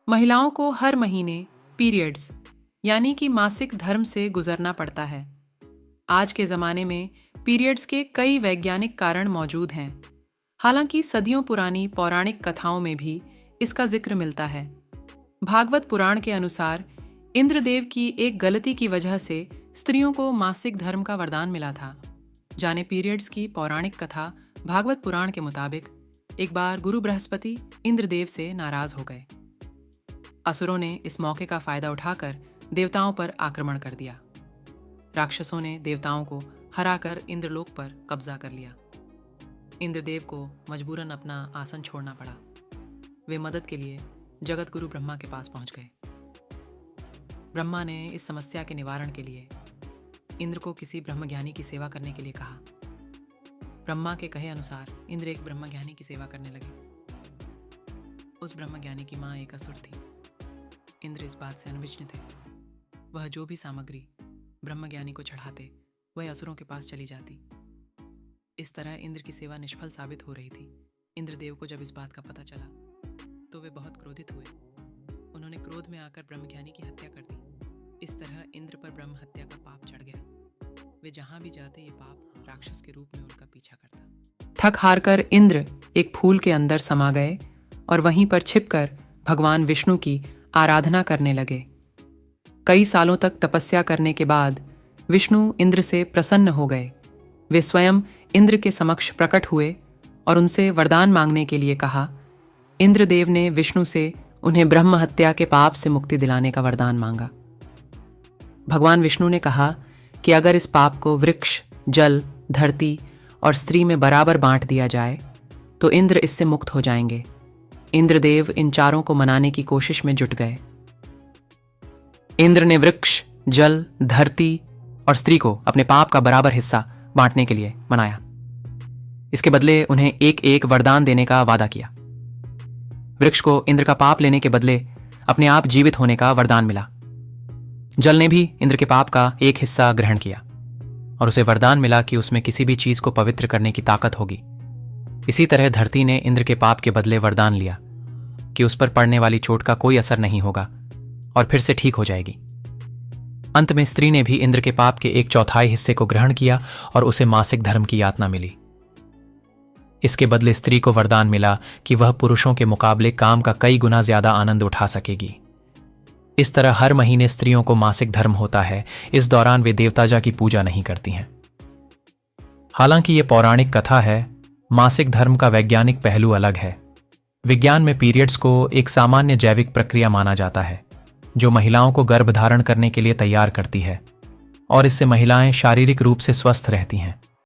महिलाओं को हर महीने पीरियड्स यानी कि मासिक धर्म से गुजरना पड़ता है। आज के ज़माने में पीरियड्स के कई वैज्ञानिक कारण मौजूद हैं। हालांकि सदियों पुरानी पौराणिक कथाओं में भी इसका जिक्र मिलता है। भागवत पुराण के अनुसार इंद्रदेव की एक गलती की वजह से स्त्रियों को मासिक धर्म का वरदान मिला था। जाने पीरियड्स की पौराणिक कथा। भागवत पुराण के मुताबिक एक बार गुरु बृहस्पति इंद्रदेव से नाराज हो गए। असुरों ने इस मौके का फायदा उठाकर देवताओं पर आक्रमण कर दिया। राक्षसों ने देवताओं को हराकर इंद्रलोक पर कब्जा कर लिया। इंद्रदेव को मजबूरन अपना आसन छोड़ना पड़ा। वे मदद के लिए जगत गुरु ब्रह्मा के पास पहुंच गए। ब्रह्मा ने इस समस्या के निवारण के लिए इंद्र को किसी ब्रह्मज्ञानी की सेवा करने के लिए कहा। ब्रह्मा के कहे अनुसार इंद्र एक ब्रह्मज्ञानी की सेवा करने लगे। उस ब्रह्मज्ञानी की माँ एक असुर थी। इंद्र इस बात से अनभिज्ञ थे। वह जो भी सामग्री ब्रह्मज्ञानी को चढ़ाते वह असुरों के पास चली जाती। इस तरह इंद्र की सेवा निष्फल साबित हो रही थी। इंद्रदेव को जब इस बात का पता चला तो वे बहुत क्रोधित हुए। उन्होंने क्रोध में आकर ब्रह्मज्ञानी की हत्या कर दी। इस तरह इंद्र पर ब्रह्म हत्या का पाप चढ़ गया। वे जहां भी जाते ये पाप राक्षस के रूप में उनका पीछा करता। थक हार कर इंद्र एक फूल के अंदर समा गए और वहीं पर छिपकर भगवान विष्णु की आराधना करने लगे। कई सालों तक तपस्या करने के बाद विष्णु इंद्र से प्रसन्न हो गए। वे स्वयं इंद्र के समक्ष प्रकट हुए और उनसे वरदान मांगने के लिए कहा। इंद्रदेव ने विष्णु से उन्हें ब्रह्म हत्या के पाप से मुक्ति दिलाने का वरदान मांगा। भगवान विष्णु ने कहा कि अगर इस पाप को वृक्ष, जल, धरती और स्त्री में बराबर बांट दिया जाए तो इंद्र इससे मुक्त हो जाएंगे। इंद्रदेव इन चारों को मनाने की कोशिश में जुट गए। इंद्र ने वृक्ष, जल, धरती और स्त्री को अपने पाप का बराबर हिस्सा बांटने के लिए मनाया। इसके बदले उन्हें एक एक वरदान देने का वादा किया। वृक्ष को इंद्र का पाप लेने के बदले अपने आप जीवित होने का वरदान मिला। जल ने भी इंद्र के पाप का एक हिस्सा ग्रहण किया और उसे वरदान मिला कि उसमें किसी भी चीज को पवित्र करने की ताकत होगी। इसी तरह धरती ने इंद्र के पाप के बदले वरदान लिया कि उस पर पड़ने वाली चोट का कोई असर नहीं होगा और फिर से ठीक हो जाएगी। अंत में स्त्री ने भी इंद्र के पाप के 1/4 हिस्से को ग्रहण किया और उसे मासिक धर्म की यातना मिली। इसके बदले स्त्री को वरदान मिला कि वह पुरुषों के मुकाबले काम का कई गुना ज्यादा आनंद उठा सकेगी। इस तरह हर महीने स्त्रियों को मासिक धर्म होता है। इस दौरान वे देवताजा की पूजा नहीं करती हैं। हालांकि ये पौराणिक कथा है, मासिक धर्म का वैज्ञानिक पहलू अलग है। विज्ञान में पीरियड्स को एक सामान्य जैविक प्रक्रिया माना जाता है जो महिलाओं को गर्भ धारण करने के लिए तैयार करती है और इससे महिलाएं शारीरिक रूप से स्वस्थ रहती हैं।